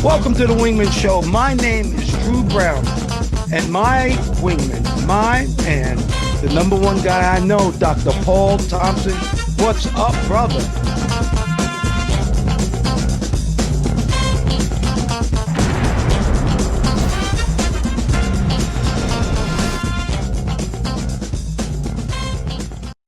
Welcome to the Wingman Show. My name is Drew Brown, and my wingman, my man, the number one guy I know, Dr. Paul Thompson. What's up, brother?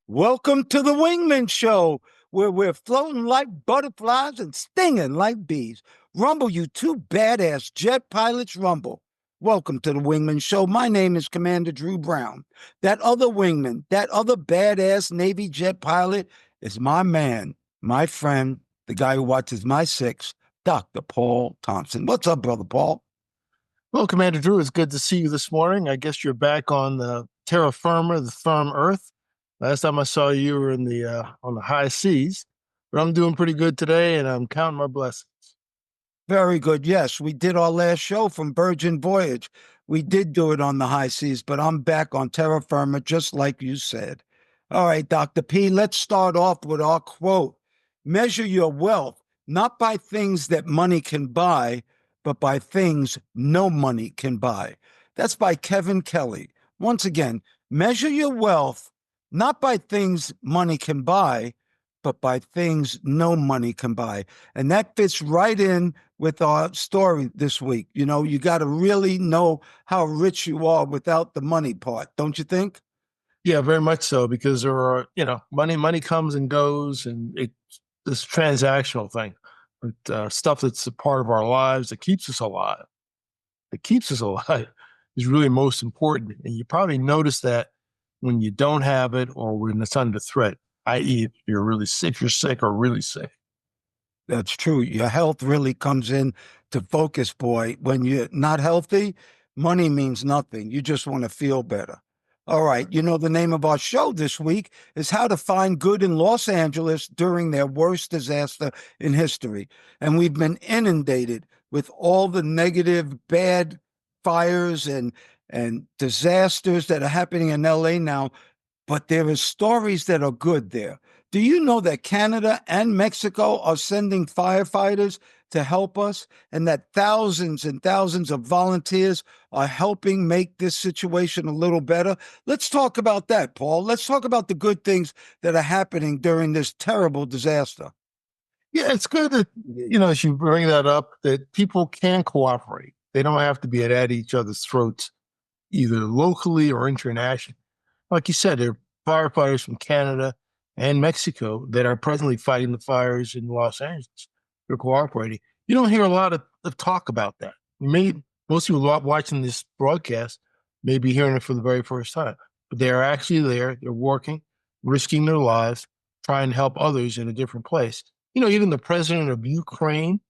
Welcome to the Wingman Show, where we're floating like butterflies and stinging like bees. Rumble, you two badass jet pilots, rumble. Welcome to the Wingman Show. My name is Commander Drew Brown. That other wingman, that other badass Navy jet pilot is my man, my friend, the guy who watches my six, Dr. Paul Thompson. What's up, brother Paul? Well, Commander Drew, it's good to see you this morning. I guess you're back on the terra firma, the firm Earth. Last time I saw you, you were in the on the high seas, but I'm doing pretty good today, and I'm counting my blessings. Very good. Yes, we did our last show from Virgin Voyage. We did do it on the high seas, but I'm back on terra firma, just like you said. All right, Dr. P, let's start off with our quote. Measure your wealth, not by things that money can buy, but by things no money can buy. That's by Kevin Kelly. Once again, measure your wealth, not by things money can buy, but by things no money can buy. And that fits right in with our story this week. You know, you got to really know how rich you are without the money part, don't you think? Yeah, very much so, because there are, money comes and goes, and it's this transactional thing, but stuff that's a part of our lives that keeps us alive, is really most important. And you probably notice that when you don't have it or when it's under threat, i.e., if you're really sick, you're sick or really sick. That's true. Your health really comes in to focus, boy. When you're not healthy, money means nothing. You just want to feel better. All right. You know, the name of our show this week is How to Find Good in Los Angeles During Their Worst Disaster in History. And we've been inundated with all the negative, bad fires and disasters that are happening in LA now, but there are stories that are good there. Do you know that Canada and Mexico are sending firefighters to help us, and that thousands and thousands of volunteers are helping make this situation a little better? Let's talk about that, Paul. Let's talk about the good things that are happening during this terrible disaster. Yeah, it's good that, as you bring that up, that people can cooperate. They don't have to be at each other's throats, either locally or internationally. Like you said, there are firefighters from Canada and Mexico that are presently fighting the fires in Los Angeles. They're cooperating. You don't hear a lot of talk about that. Most people watching this broadcast may be hearing it for the very first time, but they are actually there. They're working, risking their lives, trying to help others in a different place. Even the president of Ukraine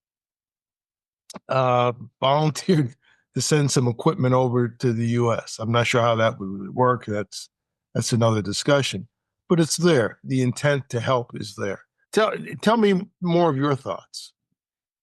volunteered to send some equipment over to the U.S. I'm not sure how that would work. That's another discussion, but it's there. The intent to help is there. Tell me more of your thoughts.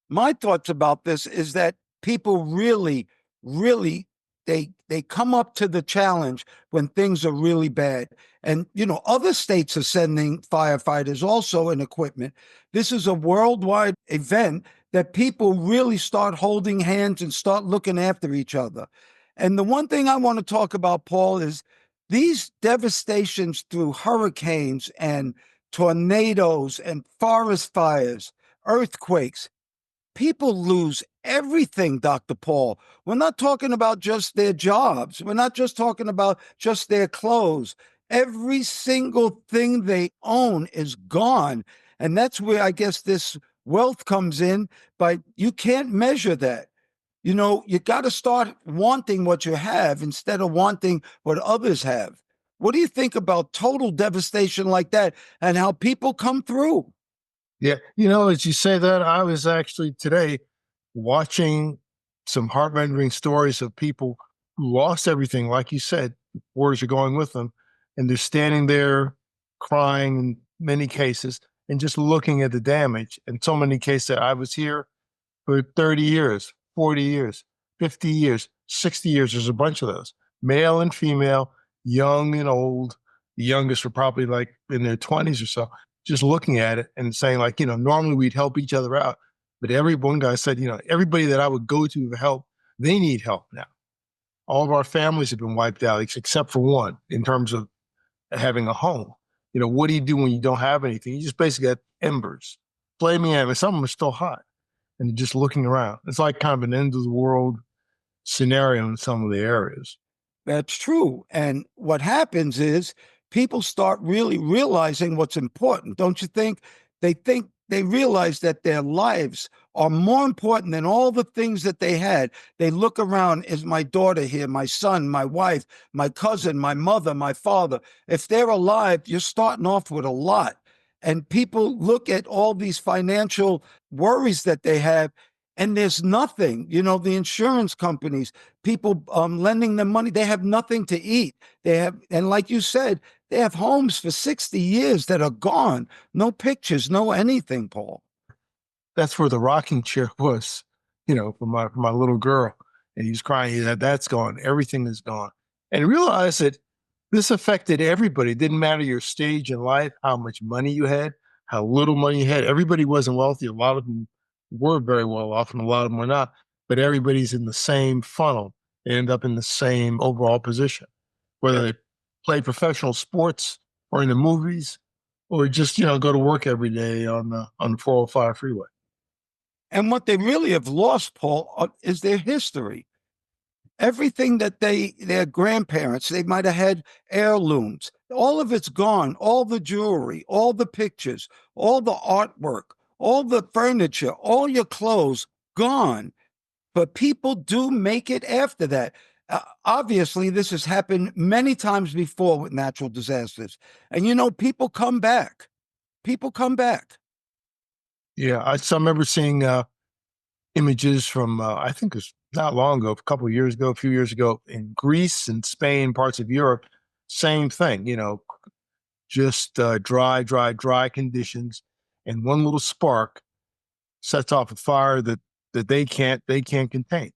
My thoughts about this is that people really, really, they come up to the challenge when things are really bad. And, other states are sending firefighters also and equipment. This is a worldwide event that people really start holding hands and start looking after each other. And the one thing I want to talk about, Paul, is these devastations through hurricanes and tornadoes and forest fires, earthquakes. People lose everything, Dr. Paul. We're not talking about just their jobs. We're not just talking about just their clothes. Every single thing they own is gone. And that's where I guess this wealth comes in, but you can't measure that. You got to start wanting what you have instead of wanting what others have. What do you think about total devastation like that and how people come through? Yeah, as you say that, I was actually today watching some heart-rending stories of people who lost everything, like you said, words are going with them, and they're standing there crying in many cases and just looking at the damage. In so many cases, I was here for 30 years, 40 years, 50 years, 60 years. There's a bunch of those, male and female, young and old. The youngest were probably like in their 20s or so, just looking at it and saying, like, normally we'd help each other out. But every one guy said, everybody that I would go to for help, they need help now. All of our families have been wiped out, except for one, in terms of having a home. What do you do when you don't have anything? You just basically got embers, flaming embers. Some of them are still hot, and just looking around. It's like kind of an end of the world scenario in some of the areas. That's true. And what happens is people start really realizing what's important. Don't you think? They realize that their lives are more important than all the things that they had. They look around, is my daughter here, my son, my wife, my cousin, my mother, my father? If they're alive, you're starting off with a lot. And people look at all these financial worries that they have, and there's nothing. The insurance companies, people lending them money, they have nothing to eat. And like you said, they have homes for 60 years that are gone. No pictures, no anything, Paul. That's where the rocking chair was, for my little girl. And he's crying. He said, that's gone. Everything is gone. And realize that this affected everybody. It didn't matter your stage in life, how much money you had, how little money you had. Everybody wasn't wealthy. A lot of them were very well off, and a lot of them were not. But everybody's in the same funnel. They end up in the same overall position, whether they play professional sports or in the movies, or just go to work every day on the 405 freeway. And what they really have lost, Paul, is their history. Everything that their grandparents, they might have had heirlooms. All of it's gone. All the jewelry, all the pictures, all the artwork, all the furniture, all your clothes, gone. But people do make it after that. Obviously, this has happened many times before with natural disasters. And people come back. People come back. Yeah, I remember seeing images from I think it was not long ago, a couple of years ago, a few years ago, in Greece and Spain, parts of Europe. Same thing, just dry conditions, and one little spark sets off a fire that they can't contain.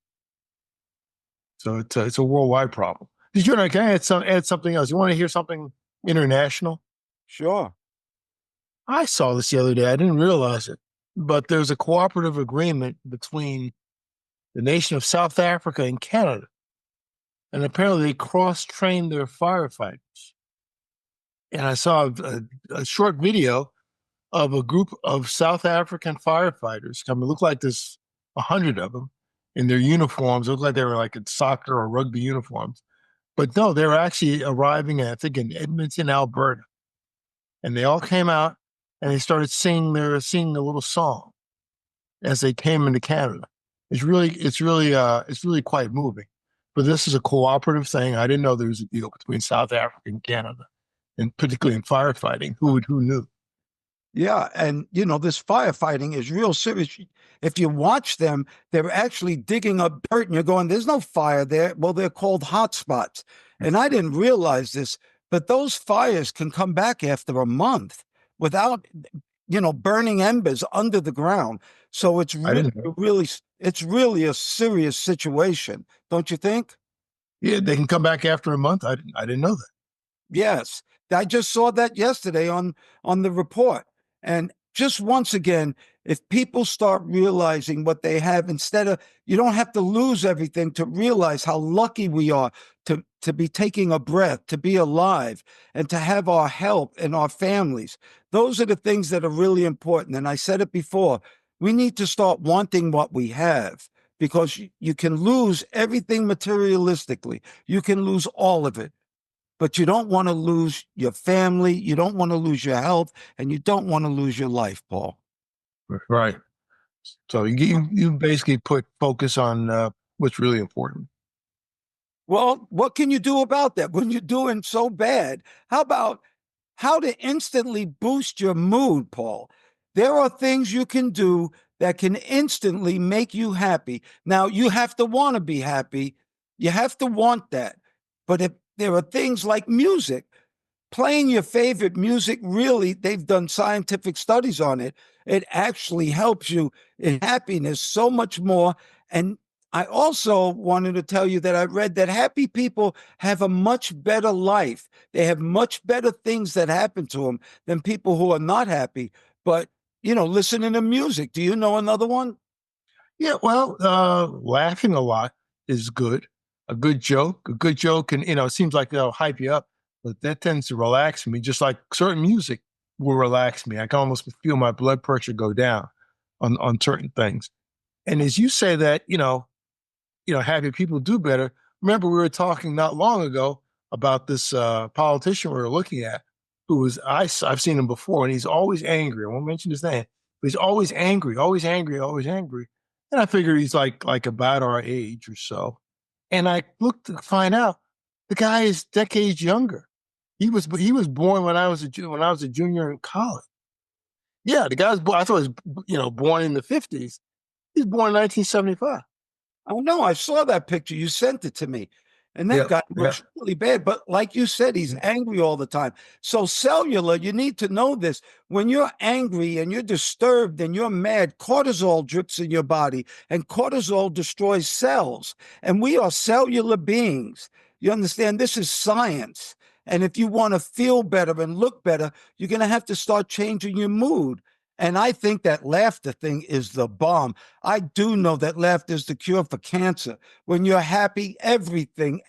So it's a worldwide problem. Can I add something else? You want to hear something international? Sure. I saw this the other day. I didn't realize it, but there's a cooperative agreement between the nation of South Africa and Canada. And apparently they cross-trained their firefighters. And I saw a short video of a group of South African firefighters come. It looked like there's 100 of them in their uniforms. It looked like they were like in soccer or rugby uniforms. But no, they were actually arriving, I think, in Edmonton, Alberta. And they all came out and they started singing a little song as they came into Canada. It's really quite moving. But this is a cooperative thing. I didn't know there was a deal between South Africa and Canada, and particularly in firefighting. Who knew? Yeah, and this firefighting is real serious. If you watch them, they're actually digging up dirt, and you're going, "There's no fire there." Well, they're called hotspots, and I didn't realize this, but those fires can come back after a month without, burning embers under the ground. So it's I really, didn't know. really, it's really a serious situation, don't you think? Yeah, they can come back after a month. I didn't know that. Yes, I just saw that yesterday on the report. And just once again, if people start realizing what they have, instead of, you don't have to lose everything to realize how lucky we are to be taking a breath, to be alive, and to have our health and our families. Those are the things that are really important. And I said it before, we need to start wanting what we have, because you can lose everything materialistically. You can lose all of it, but you don't want to lose your family. You don't want to lose your health, and you don't want to lose your life, Paul. Right. So you basically put focus on what's really important. Well, what can you do about that when you're doing so bad? How about how to instantly boost your mood, Paul? There are things you can do that can instantly make you happy. Now, you have to want to be happy. You have to want that. But if there are things like music, playing your favorite music, really, they've done scientific studies on it. It actually helps you in happiness so much more. And I also wanted to tell you that I read that happy people have a much better life. They have much better things that happen to them than people who are not happy. But listening to music. Do you know another one? Yeah, well, laughing a lot is good. A good joke, and it seems like they'll hype you up, but that tends to relax me. Just like certain music will relax me. I can almost feel my blood pressure go down on certain things. And as you say that, happy people do better. Remember, we were talking not long ago about this politician we were looking at, who was I've seen him before, and he's always angry. I won't mention his name, but he's always angry, always angry, always angry. And I figure he's like about our age or so. And I looked to find out the guy is decades younger. He was born when I was a junior in college. Yeah, the guy's born. I thought he was born in the 50s. He's born in 1975. Oh no, I saw that picture. You sent it to me. And that Yeah, guy yeah. looks really bad. But like you said, he's angry all the time. So cellular, you need to know this. When you're angry and you're disturbed and you're mad, cortisol drips in your body, and cortisol destroys cells. And we are cellular beings. You understand? This is science. And if you want to feel better and look better, you're going to have to start changing your mood. And I think that laughter thing is the bomb. I do know that laughter is the cure for cancer. When you're happy, everything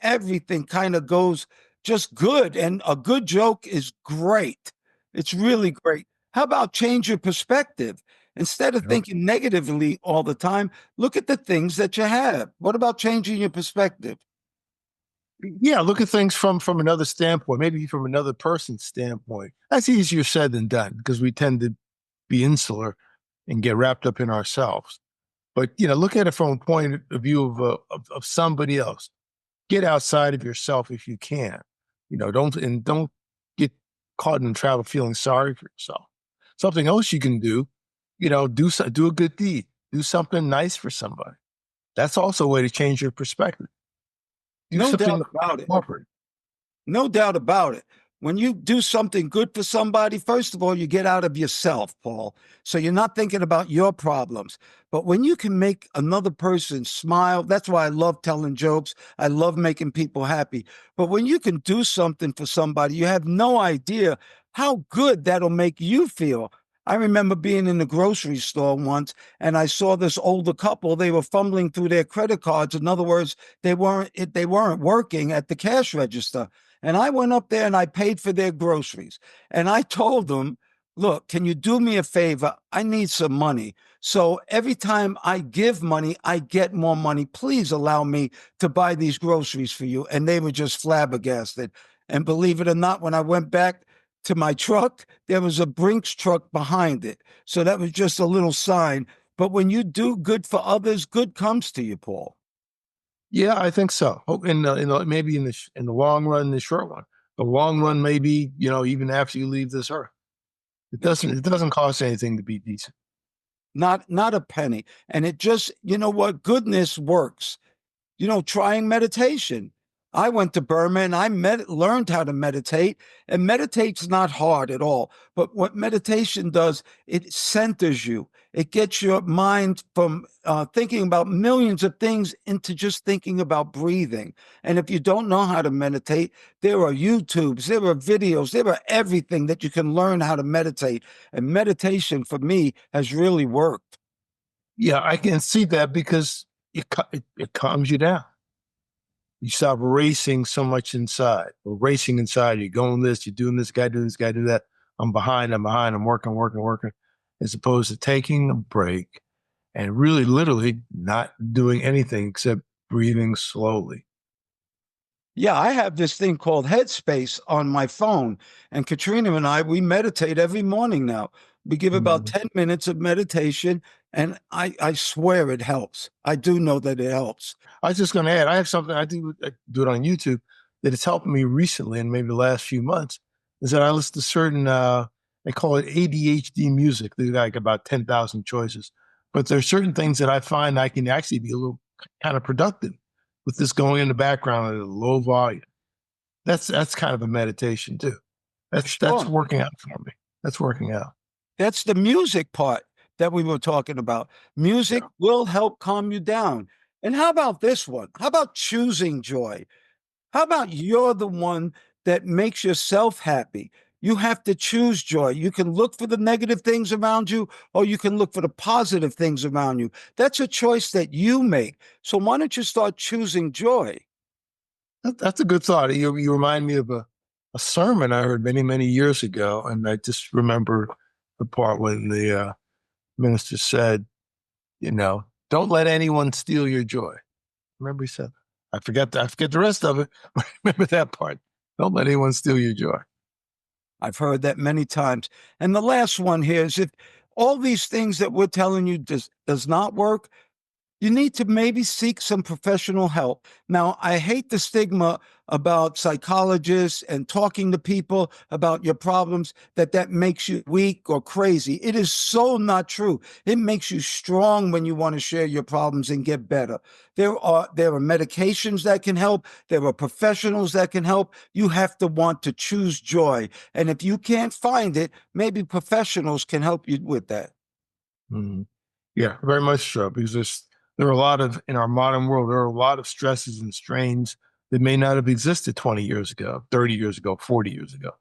kind of goes just good. And a good joke is great. It's really great. How about change your perspective? Instead of Yeah. thinking negatively all the time, look at the things that you have. What about changing your perspective? Yeah, look at things from another standpoint, maybe from another person's standpoint. That's easier said than done because we tend to be insular and get wrapped up in ourselves. But look at it from a point of view of somebody else. Get outside of yourself if you can. Don't get caught in the trap of feeling sorry for yourself. Something else you can do, do a good deed, do something nice for somebody. That's also a way to change your perspective. Do No doubt something about it. corporate. No doubt about it. When you do something good for somebody, first of all, you get out of yourself, Paul. So you're not thinking about your problems. But when you can make another person smile, that's why I love telling jokes. I love making people happy. But when you can do something for somebody, you have no idea how good that'll make you feel. I remember being in the grocery store once and I saw this older couple. They were fumbling through their credit cards. In other words, they weren't working at the cash register. And I went up there and I paid for their groceries. And I told them, look, can you do me a favor? I need some money. So every time I give money, I get more money. Please allow me to buy these groceries for you. And they were just flabbergasted. And believe it or not, when I went back to my truck, there was a Brinks truck behind it. So that was just a little sign. But when you do good for others, good comes to you, Paul. Yeah, I think so. Maybe in the long run, the short run. The long run, maybe even after you leave this earth, it doesn't cost anything to be decent. Not a penny. And it just, you know what? Goodness works. Trying meditation. I went to Burma and learned how to meditate, and meditate's not hard at all. But what meditation does, it centers you. It gets your mind from thinking about millions of things into just thinking about breathing. And if you don't know how to meditate, there are YouTubes, there are videos, there are everything that you can learn how to meditate. And meditation for me has really worked. Yeah, I can see that because it calms you down. You stop racing so much inside, or racing inside. You're going this, you're doing this, guy doing this, guy do that. I'm behind, I'm working, working, working, as opposed to taking a break and really literally not doing anything except breathing slowly. Yeah, I have this thing called Headspace on my phone. And Katrina and I, we meditate every morning now. We give about Mhm. 10 minutes of meditation, and I swear it helps. I do know that it helps. I was just going to add, I have something I do it on YouTube that has helped me recently in maybe the last few months is that I listen to certain, they call it ADHD music. There's like about 10,000 choices, but there's certain things that I find I can actually be a little kind of productive with this going in the background at a low volume. That's kind of a meditation too. That's Sure. working out for me. That's working out. That's the music part that we were talking about. Music Yeah. will help calm you down. And how about this one? How about choosing joy? How about you're the one that makes yourself happy? You have to choose joy. You can look for the negative things around you, or you can look for the positive things around you. That's a choice that you make. So why don't you start choosing joy? That's a good thought. You remind me of a sermon I heard many, many years ago. And I just remember the part when the minister said, don't let anyone steal your joy. Remember he said, I forget the rest of it, but I remember that part. Don't let anyone steal your joy. I've heard that many times. And the last one here is, if all these things that we're telling you does not work, you need to maybe seek some professional help. Now, I hate the stigma about psychologists and talking to people about your problems, that makes you weak or crazy. It is so not true. It makes you strong when you want to share your problems and get better. There are medications that can help. There are professionals that can help. You have to want to choose joy. And if you can't find it, maybe professionals can help you with that. Mm-hmm. Yeah, very much so. Because there are a lot of, in our modern world, there are a lot of stresses and strains that may not have existed 20 years ago, 30 years ago, 40 years ago.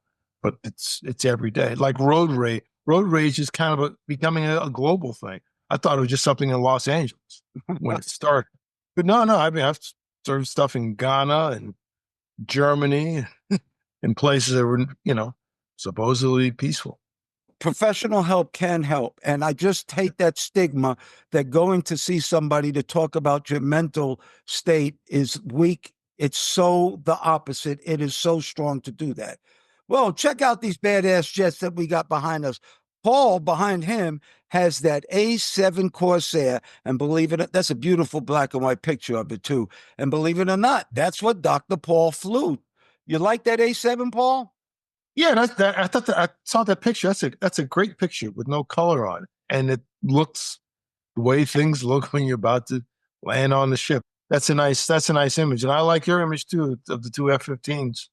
But it's every day. Like road rage. Road rage is kind of becoming a global thing. I thought it was just something in Los Angeles when it started. But no, I mean, I've served stuff in Ghana and Germany and places that were, supposedly peaceful. Professional help can help. And I just hate that stigma that going to see somebody to talk about your mental state is weak. It's so the opposite. It is so strong to do that. Well, check out these badass jets that we got behind us. Paul, behind him, has that A7 Corsair. And believe it, that's a beautiful black and white picture of it, too. And believe it or not, that's what Dr. Paul flew. You like that A7, Paul? Yeah, that's that. I thought that I saw that picture. That's a great picture with no color on it, and it looks the way things look when you're about to land on the ship. That's a nice image, and I like your image too of the two F-15s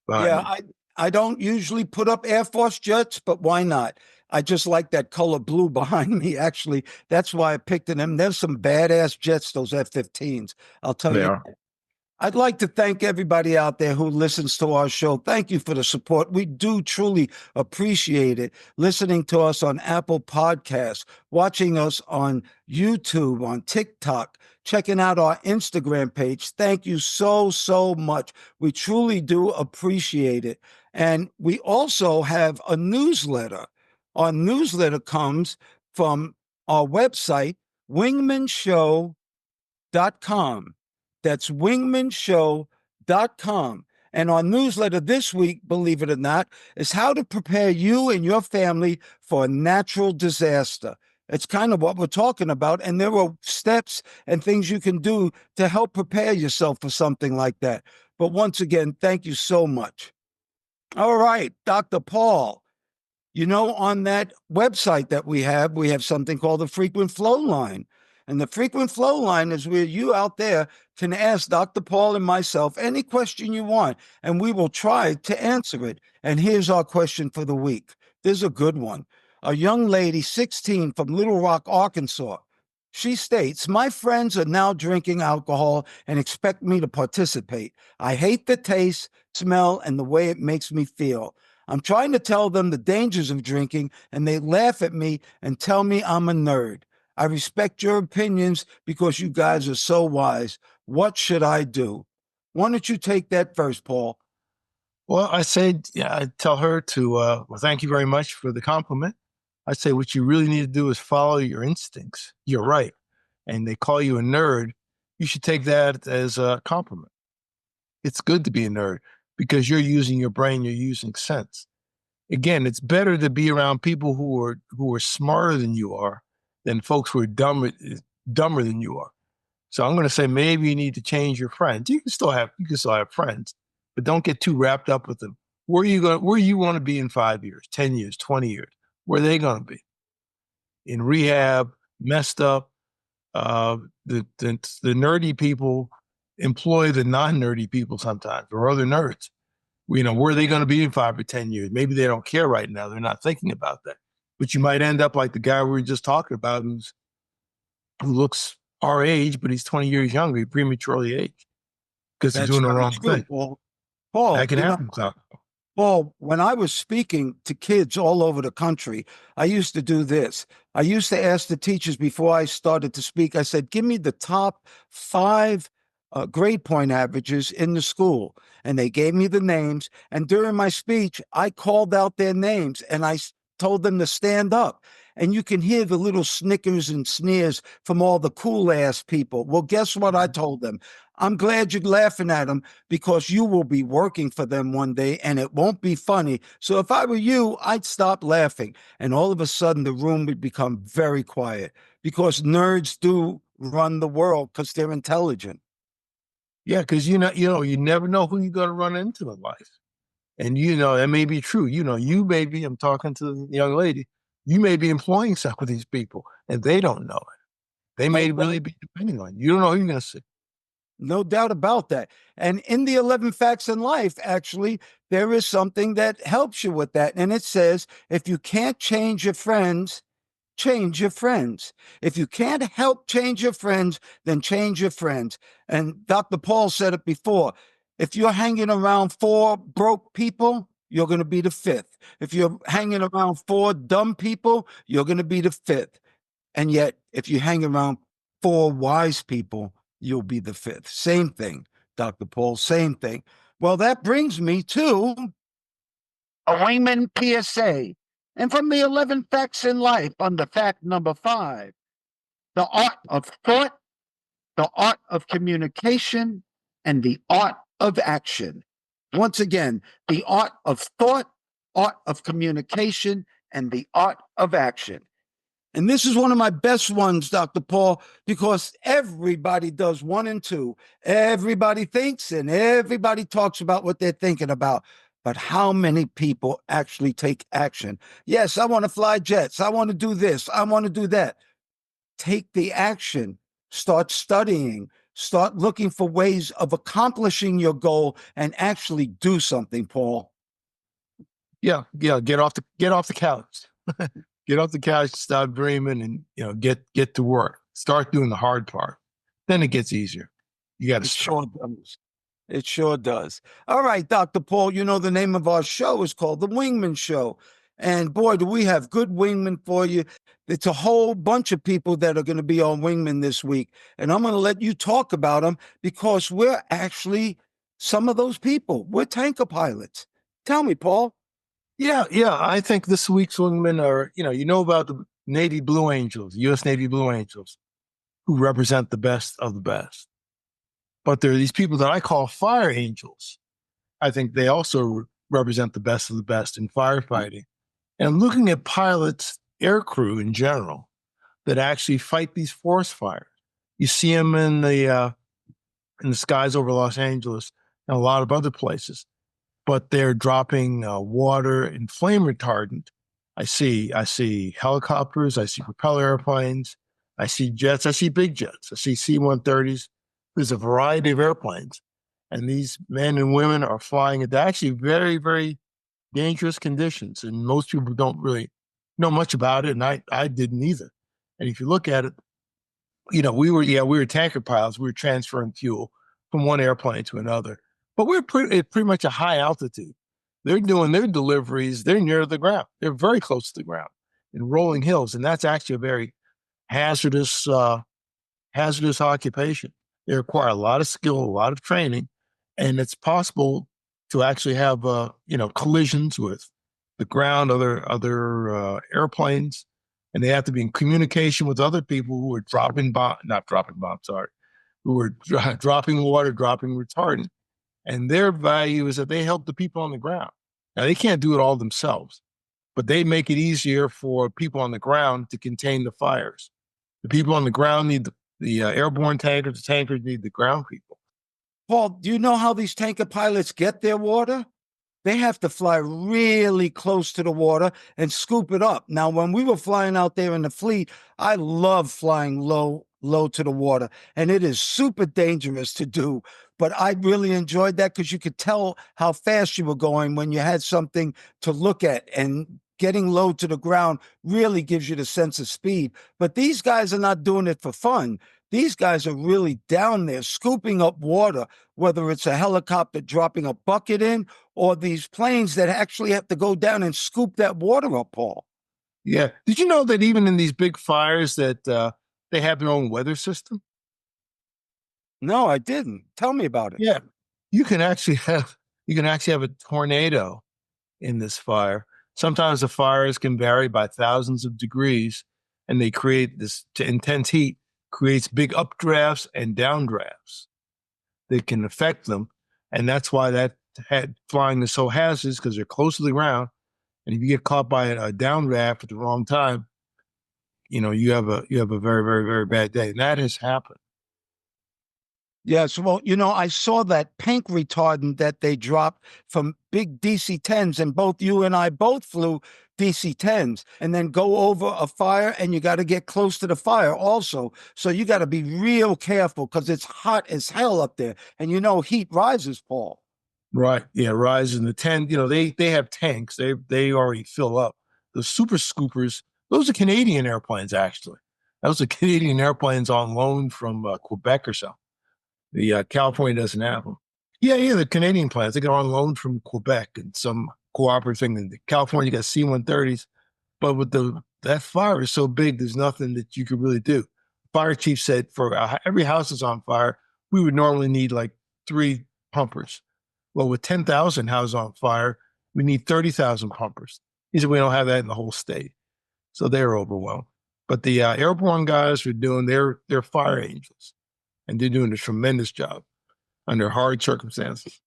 behind Yeah, you. I don't usually put up Air Force jets, but why not? I just like that color blue behind me. Actually, that's why I picked them. There's some badass jets, those F-15s. I'll tell They you. are. I'd like to thank everybody out there who listens to our show. Thank you for the support. We do truly appreciate it. Listening to us on Apple Podcasts, watching us on YouTube, on TikTok, checking out our Instagram page. Thank you so, so much. We truly do appreciate it. And we also have a newsletter. Our newsletter comes from our website, wingmanshow.com. That's wingmanshow.com. And our newsletter this week, believe it or not, is how to prepare you and your family for a natural disaster. It's kind of what we're talking about. And there are steps and things you can do to help prepare yourself for something like that. But once again, thank you so much. All right, Dr. Paul. On that website that we have something called the frequent flow line. And the frequent flow line is where you out there can ask Dr. Paul and myself any question you want, and we will try to answer it. And here's our question for the week. This is a good one. A young lady, 16, from Little Rock, Arkansas. She states, my friends are now drinking alcohol and expect me to participate. I hate the taste, smell, and the way it makes me feel. I'm trying to tell them the dangers of drinking, and they laugh at me and tell me I'm a nerd. I respect your opinions because you guys are so wise. What should I do? Why don't you take that first, Paul? Well, I say, yeah, I tell her to, well, thank you very much for the compliment. I say what you really need to do is follow your instincts. You're right. And they call you a nerd. You should take that as a compliment. It's good to be a nerd because you're using your brain, you're using sense. Again, it's better to be around people who are smarter than you are than folks who are dumber than you are. So I'm going to say maybe you need to change your friends. You can still have friends, but don't get too wrapped up with them. Where you want to be in 5 years, 10 years, 20 years? Where are they going to be? In rehab, messed up. The nerdy people employ the non-nerdy people sometimes, or other nerds. Where are they going to be in 5 or 10 years? Maybe they don't care right now. They're not thinking about that. But you might end up like the guy we were just talking about, who looks our age, but he's 20 years younger. He prematurely aged because he's That's doing the very wrong true, thing. Paul. Paul, That can happen, Clark. Well, when I was speaking to kids all over the country, I used to do this. I used to ask the teachers before I started to speak, I said, give me the top five grade point averages in the school. And they gave me the names. And during my speech, I called out their names and told them to stand up. And you can hear the little snickers and sneers from all the cool ass people. Well, guess what I told them? I'm glad you're laughing at them because you will be working for them one day and it won't be funny. So if I were you, I'd stop laughing. And all of a sudden, the room would become very quiet because nerds do run the world because they're intelligent. Yeah, because you never know who you're going to run into in life. And that may be true. You may be, I'm talking to the young lady, you may be employing some of these people and they don't know it. They No may doubt, really be depending on you. You don't know who you're going to see. no doubt about that. And in the 11 Facts in Life, actually, there is something that helps you with that. And it says, if you can't change your friends, change your friends. If you can't help change your friends, then change your friends. And Dr. Paul said it before. If you're hanging around four broke people, you're going to be the fifth. If you're hanging around four dumb people, you're going to be the fifth. And yet, if you hang around four wise people, you'll be the fifth. Same thing, Dr. Paul, same thing. Well, that brings me to a Wingman PSA. And from the 11 Facts in Life, under fact number 5, the art of thought, the art of communication, and the art of action. Once again, the art of thought, art of communication, and the art of action. And this is one of my best ones, Dr. Paul, because everybody does 1 and 2. Everybody thinks and everybody talks about what they're thinking about. But how many people actually take action? Yes, I want to fly jets. I want to do this. I want to do that. Take the action. Start studying. Start looking for ways of accomplishing your goal and actually do something, Paul. Yeah, yeah. Get off the couch. Get off the couch, stop dreaming, and get to work. Start doing the hard part. Then it gets easier. You got to It start. sure does. It sure does. All right, Dr. Paul, the name of our show is called The Wingman Show. And boy, do we have good wingmen for you. It's a whole bunch of people that are going to be on Wingman this week. And I'm going to let you talk about them because we're actually some of those people. We're tanker pilots. Tell me, Paul. Yeah, yeah. I think this week's wingmen are, about the Navy Blue Angels, U.S. Navy Blue Angels, who represent the best of the best. But there are these people that I call fire angels. I think they also represent the best of the best in firefighting. And looking at pilots, air crew in general, that actually fight these forest fires. You see them in the skies over Los Angeles and a lot of other places, but they're dropping water and flame retardant. I see helicopters, I see propeller airplanes, I see jets, I see big jets, I see C-130s. There's a variety of airplanes, and these men and women are flying into actually very, very dangerous conditions, and most people don't really know much about it, and I didn't either. And if you look at it, we were tanker pilots. We were transferring fuel from one airplane to another, but we're pretty much a high altitude. They're doing their deliveries. They're near the ground. They're very close to the ground in rolling hills, and that's actually a very hazardous hazardous occupation. They require a lot of skill, a lot of training, and it's possible to actually have collisions with the ground, other airplanes, and they have to be in communication with other people who are not dropping bombs, sorry, who are dropping water, dropping retardant, and their value is that they help the people on the ground. Now they can't do it all themselves, but they make it easier for people on the ground to contain the fires. The people on the ground need the airborne tankers. The tankers need the ground people. Paul, do you know how these tanker pilots get their water? They have to fly really close to the water and scoop it up. Now, when we were flying out there in the fleet, I love flying low to the water, and it is super dangerous to do. But I really enjoyed that because you could tell how fast you were going when you had something to look at, and getting low to the ground really gives you the sense of speed. But these guys are not doing it for fun. These guys are really down there scooping up water, whether it's a helicopter dropping a bucket in or these planes that actually have to go down and scoop that water up, Paul. Yeah. Did you know that even in these big fires that they have their own weather system? No, I didn't. Tell me about it. Yeah. You can actually have a tornado in this fire. Sometimes the fires can vary by thousands of degrees, and they create this intense heat, creates big updrafts and downdrafts that can affect them. And that's why flying is so hazardous, because they're close to the ground. And if you get caught by a downdraft at the wrong time, you have a very, very, very bad day. And that has happened. Yes, well, I saw that paint retardant that they dropped from big DC-10s, and both you and I both flew DC-10s, and then go over a fire, and you got to get close to the fire also. So you got to be real careful, because it's hot as hell up there, and heat rises, Paul. Right. Yeah, rise in the 10, they have tanks. They already fill up. The super scoopers, those are Canadian airplanes, actually. Those are Canadian airplanes on loan from Quebec or so. The California doesn't have them. Yeah, the Canadian planes, they get on loan from Quebec and some cooperative thing. In California, you got C-130s, but with that fire is so big, there's nothing that you could really do. Fire chief said for every house that's on fire, we would normally need like 3 pumpers. Well, with 10,000 houses on fire, we need 30,000 pumpers. He said we don't have that in the whole state, so they're overwhelmed. But the airborne guys are doing their fire angels, and they're doing a tremendous job under hard circumstances.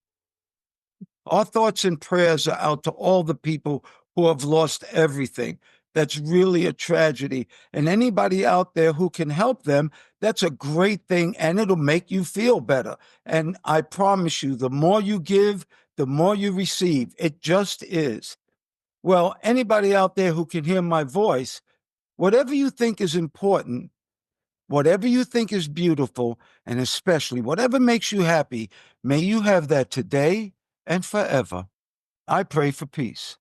Our thoughts and prayers are out to all the people who have lost everything. That's really a tragedy. And anybody out there who can help them, that's a great thing, and it'll make you feel better. And I promise you, the more you give, the more you receive. It just is. Well, anybody out there who can hear my voice, whatever you think is important, whatever you think is beautiful, and especially whatever makes you happy, may you have that today and forever. I pray for peace.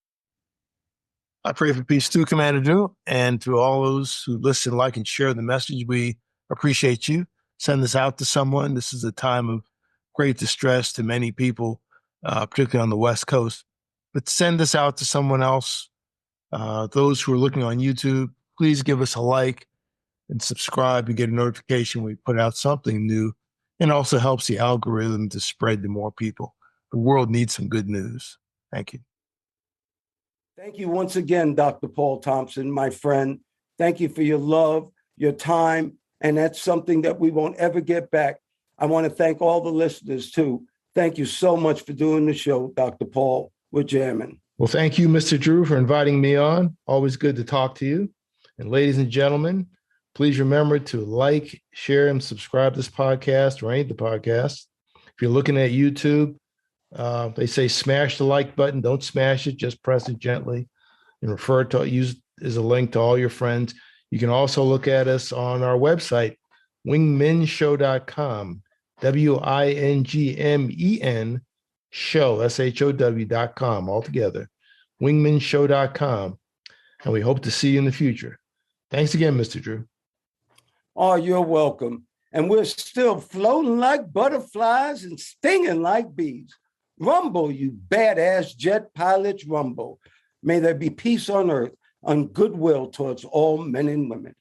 I pray for peace too, Commander Drew, and to all those who listen, like, and share the message. We appreciate you. Send this out to someone. This is a time of great distress to many people, particularly on the West Coast. But send this out to someone else. Those who are looking on YouTube, please give us a like and subscribe and get a notification when we put out something new. And also helps the algorithm to spread to more people. The world needs some good news. Thank you. Thank you once again, Dr. Paul Thompson, my friend. Thank you for your love, your time, and that's something that we won't ever get back. I want to thank all the listeners, too. Thank you so much for doing the show, Dr. Paul. We're jamming. Well, thank you, Mr. Drew, for inviting me on. Always good to talk to you. And ladies and gentlemen, please remember to like, share, and subscribe to this podcast or any of the podcasts. If you're looking at YouTube, they say smash the like button. Don't smash it. Just press it gently and use as a link to all your friends. You can also look at us on our website, wingmenshow.com, WINGMEN show, SHOW.com, altogether, wingmenshow.com. And we hope to see you in the future. Thanks again, Mr. Drew. Oh, you're welcome. And we're still floating like butterflies and stinging like bees. Rumble, you badass jet pilots, rumble. May there be peace on earth, and goodwill towards all men and women.